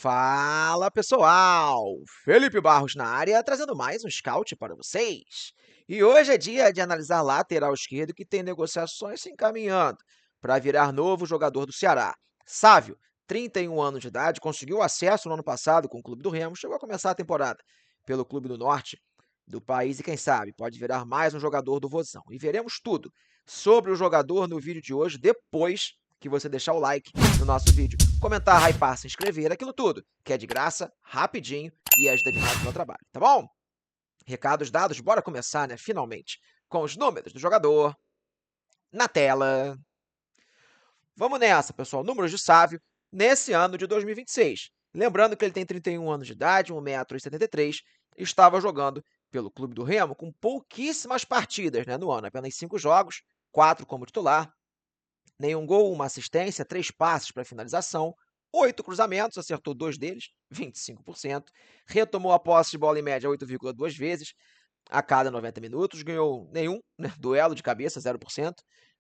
Fala pessoal, Felipe Barros na área, trazendo mais um scout para vocês. E hoje é dia de analisar lateral esquerdo que tem negociações se encaminhando para virar novo jogador do Ceará. Sávio, 31 anos de idade, conseguiu acesso no ano passado com o Clube do Remo, chegou a começar a temporada pelo Clube do Norte do país e quem sabe pode virar mais um jogador do Vozão. E veremos tudo sobre o jogador no vídeo de hoje depois que você deixar o like no nosso vídeo, comentar, hypar, se inscrever, aquilo tudo, que é de graça, rapidinho e ajuda demais no meu trabalho, tá bom? Recados dados, bora começar, né, finalmente, com os números do jogador na tela. Vamos nessa, pessoal, números de Sávio nesse ano de 2026. Lembrando que ele tem 31 anos de idade, 1,73 m, estava jogando pelo Clube do Remo com pouquíssimas partidas, né, no ano, apenas 5 jogos, 4 como titular, nenhum gol, uma assistência, 3 passes para finalização, 8 cruzamentos, acertou 2 deles, 25%. Retomou a posse de bola em média 8,2 vezes a cada 90 minutos, ganhou nenhum, né, duelo de cabeça, 0%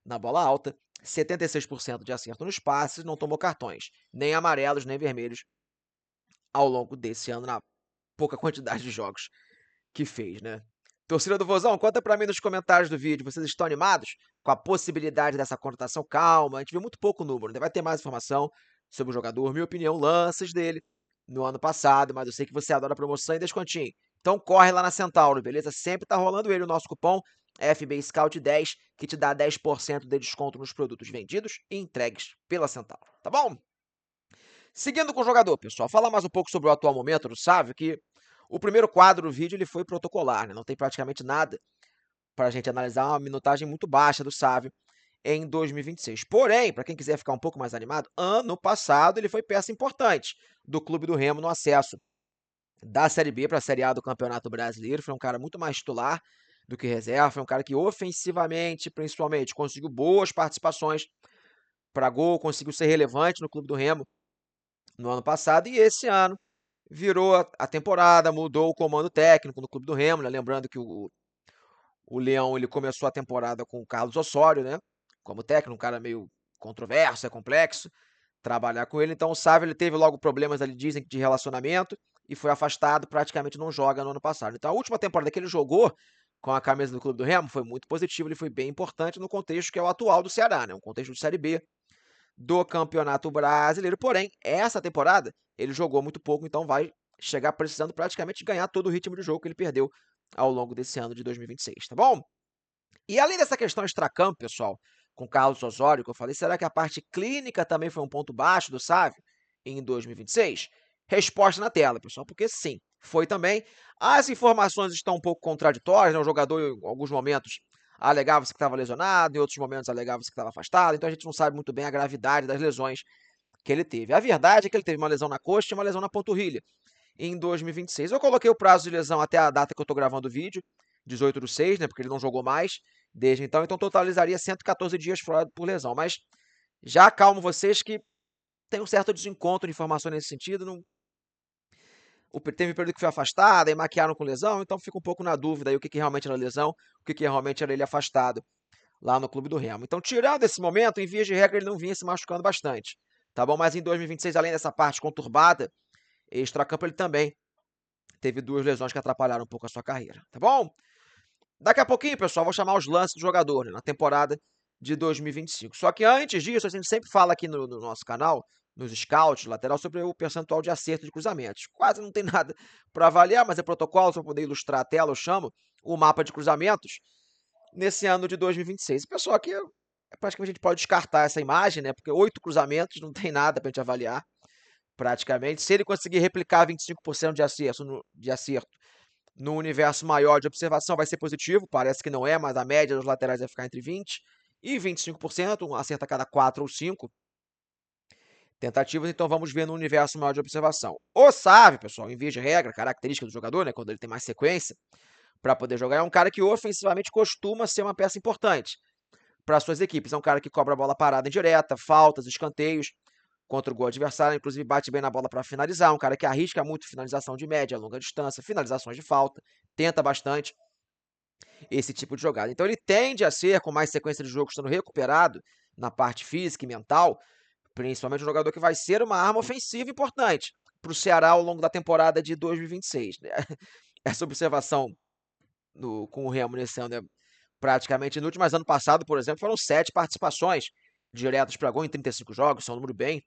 na bola alta, 76% de acerto nos passes, não tomou cartões, nem amarelos, nem vermelhos ao longo desse ano, na pouca quantidade de jogos que fez, né? Torcida do Vozão, conta pra mim nos comentários do vídeo, vocês estão animados com a possibilidade dessa contratação? Calma, a gente viu muito pouco número, ainda vai ter mais informação sobre o jogador, minha opinião, lances dele no ano passado, mas eu sei que você adora promoção e descontinho. Então corre lá na Centauro, beleza? Sempre tá rolando ele o nosso cupom FB Scout 10, que te dá 10% de desconto nos produtos vendidos e entregues pela Centauro, tá bom? Seguindo com o jogador, pessoal, falar mais um pouco sobre o atual momento do Sávio, que o primeiro quadro do vídeo ele foi protocolar, né? Não tem praticamente nada para a gente analisar, uma minutagem muito baixa do Sávio em 2026. Porém, para quem quiser ficar um pouco mais animado, ano passado ele foi peça importante do Clube do Remo no acesso da Série B para a Série A do Campeonato Brasileiro. Foi um cara muito mais titular do que reserva, foi um cara que ofensivamente, principalmente, conseguiu boas participações para gol, conseguiu ser relevante no Clube do Remo no ano passado e esse ano virou a temporada, mudou o comando técnico no Clube do Remo, né? Lembrando que o Leão ele começou a temporada com o Carlos Osório, né? Como técnico, um cara meio controverso, é complexo trabalhar com ele. Então o Sávio ele teve logo problemas ali, dizem, de relacionamento e foi afastado, praticamente não joga no ano passado. Então a última temporada que ele jogou com a camisa do Clube do Remo foi muito positiva, ele foi bem importante no contexto que é o atual do Ceará, né? Um contexto de Série B do Campeonato Brasileiro. Porém, essa temporada ele jogou muito pouco, então vai chegar precisando praticamente ganhar todo o ritmo de jogo que ele perdeu ao longo desse ano de 2026, tá bom? E além dessa questão extracampo, pessoal, com Carlos Osório, que eu falei, será que a parte clínica também foi um ponto baixo do Sávio em 2026? Resposta na tela, pessoal, porque sim, foi também. As informações estão um pouco contraditórias, né? O jogador, em alguns momentos, alegava-se que estava lesionado, em outros momentos alegava-se que estava afastado, então a gente não sabe muito bem a gravidade das lesões que ele teve. A verdade é que ele teve uma lesão na coxa e uma lesão na panturrilha em 2026. Eu coloquei o prazo de lesão até a data que eu estou gravando o vídeo, 18/6, né, porque ele não jogou mais desde então totalizaria 114 dias fora por lesão. Mas já acalmo vocês que tem um certo desencontro de informação nesse sentido. Não... Teve um período que foi afastado, e maquiaram com lesão, então fica um pouco na dúvida aí o que realmente era lesão, o que realmente era ele afastado lá no Clube do Remo. Então, tirando esse momento, em vias de regra, ele não vinha se machucando bastante, tá bom? Mas em 2026, além dessa parte conturbada, extracampo, ele também teve 2 lesões que atrapalharam um pouco a sua carreira, tá bom? Daqui a pouquinho, pessoal, vou chamar os lances do jogador, né, na temporada de 2025. Só que antes disso, a gente sempre fala aqui no nosso canal, nos scouts, lateral, sobre o percentual de acerto de cruzamentos. Quase não tem nada para avaliar, mas é protocolo, para poder ilustrar a tela, eu chamo o mapa de cruzamentos nesse ano de 2026. Pessoal, aqui praticamente a gente pode descartar essa imagem, né? Porque 8 cruzamentos, não tem nada para a gente avaliar, praticamente. Se ele conseguir replicar 25% de acerto no universo maior de observação, vai ser positivo. Parece que não é, mas a média dos laterais vai ficar entre 20% e 25%, um acerto a cada 4 ou 5 tentativas. Então vamos ver no universo maior de observação. O Sávio, pessoal, em via de regra, característica do jogador, né, quando ele tem mais sequência para poder jogar, é um cara que ofensivamente costuma ser uma peça importante para suas equipes. É um cara que cobra a bola parada em direta, faltas, escanteios contra o gol adversário, inclusive bate bem na bola para finalizar, um cara que arrisca muito finalização de média, longa distância, finalizações de falta, tenta bastante esse tipo de jogada. Então ele tende a ser, com mais sequência de jogo estando recuperado na parte física e mental, principalmente um jogador que vai ser uma arma ofensiva importante para o Ceará ao longo da temporada de 2026, né? Essa observação com o Remo nesse ano é praticamente inútil, mas ano passado, por exemplo, foram 7 participações diretas para gol em 35 jogos, isso é um número bem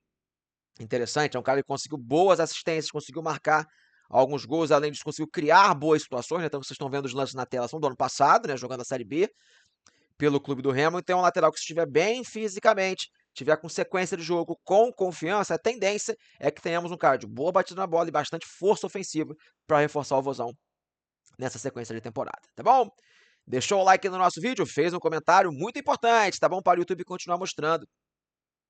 interessante. É um cara que conseguiu boas assistências, conseguiu marcar alguns gols, além disso, conseguiu criar boas situações, né? Então vocês estão vendo os lances na tela, são do ano passado, né? Jogando a Série B pelo clube do Remo. Então, é um lateral que, se estiver bem fisicamente, tiver com sequência de jogo, com confiança, a tendência é que tenhamos um cara de boa batida na bola e bastante força ofensiva para reforçar o Vozão nessa sequência de temporada, tá bom? Deixou o like no nosso vídeo, fez um comentário muito importante, tá bom? Para o YouTube continuar mostrando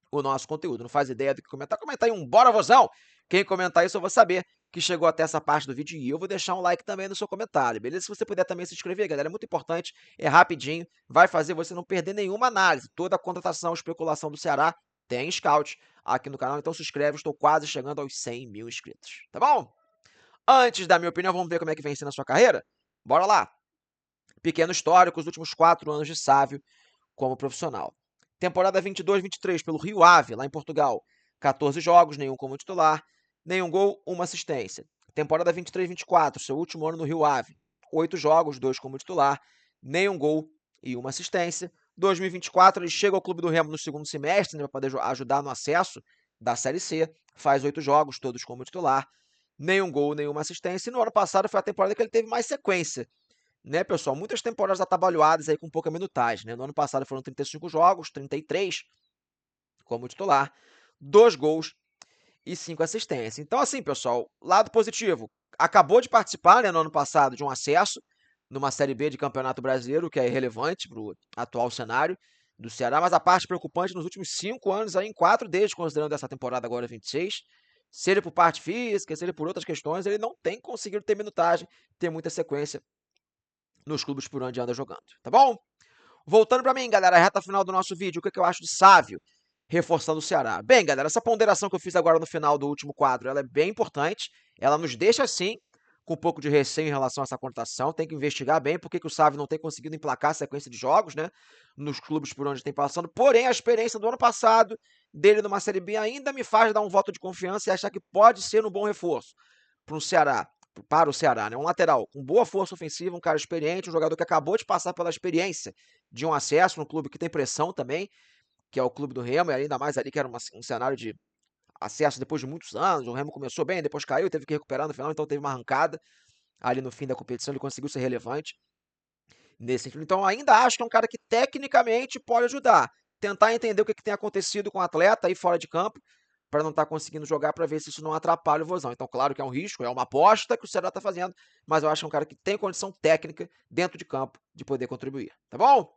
o nosso conteúdo. Não faz ideia do que comentar? Comenta aí um bora, Vozão! Quem comentar isso eu vou saber que chegou até essa parte do vídeo e eu vou deixar um like também no seu comentário, beleza? Se você puder também se inscrever, galera, é muito importante, é rapidinho, vai fazer você não perder nenhuma análise. Toda a contratação, especulação do Ceará tem scout aqui no canal, então se inscreve, estou quase chegando aos 100 mil inscritos, tá bom? Antes da minha opinião, vamos ver como é que vem sendo a sua carreira? Bora lá! Pequeno histórico, os últimos 4 anos de Sávio como profissional. Temporada 22-23 pelo Rio Ave, lá em Portugal. 14 jogos, nenhum como titular, nenhum gol, uma assistência. Temporada 23-24, seu último ano no Rio Ave. 8 jogos, 2 como titular, nenhum gol e uma assistência. 2024, ele chega ao Clube do Remo no segundo semestre, né, para poder ajudar no acesso da Série C. Faz 8 jogos, todos como titular, nenhum gol, nenhuma assistência. E no ano passado foi a temporada que ele teve mais sequência, né, pessoal? Muitas temporadas atabalhoadas aí com pouca minutagem, né? No ano passado foram 35 jogos, 33 como titular, 2 gols e 5 assistências. Então, assim, pessoal, lado positivo, acabou de participar, né, no ano passado de um acesso numa Série B de Campeonato Brasileiro, que é irrelevante para o atual cenário do Ceará, mas a parte preocupante nos últimos 5 anos, aí, em 4 deles, considerando essa temporada agora 26, seja por parte física, seja por outras questões, ele não tem conseguido ter minutagem, ter muita sequência nos clubes por onde anda jogando, tá bom? Voltando para mim, galera, a reta final do nosso vídeo, o que eu acho de Sávio reforçando o Ceará? Bem, galera, essa ponderação que eu fiz agora no final do último quadro, ela é bem importante, ela nos deixa, assim, com um pouco de receio em relação a essa contratação, tem que investigar bem por que o Sávio não tem conseguido emplacar a sequência de jogos, né, nos clubes por onde tem passando, porém, a experiência do ano passado dele numa Série B ainda me faz dar um voto de confiança e achar que pode ser um bom reforço para o Ceará, né? Um lateral com boa força ofensiva, um cara experiente, um jogador que acabou de passar pela experiência de um acesso num clube que tem pressão também, que é o clube do Remo, e ainda mais ali que era um cenário de acesso depois de muitos anos. O Remo começou bem, depois caiu, teve que recuperar no final, então teve uma arrancada ali no fim da competição, ele conseguiu ser relevante nesse sentido. Então, ainda acho que é um cara que tecnicamente pode ajudar. Tentar entender o que tem acontecido com o atleta aí fora de campo, para não estar conseguindo jogar, para ver se isso não atrapalha o Vozão. Então, claro que é um risco, é uma aposta que o Ceará está fazendo, mas eu acho que é um cara que tem condição técnica dentro de campo de poder contribuir. Tá bom?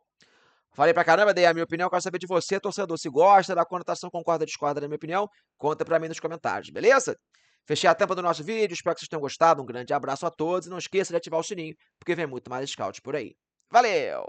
Falei pra caramba, dei a minha opinião, quero saber de você, torcedor, se gosta da conotação, concorda, discorda da minha opinião, conta pra mim nos comentários, beleza? Fechei a tampa do nosso vídeo, espero que vocês tenham gostado, um grande abraço a todos e não esqueça de ativar o sininho, porque vem muito mais scout por aí. Valeu!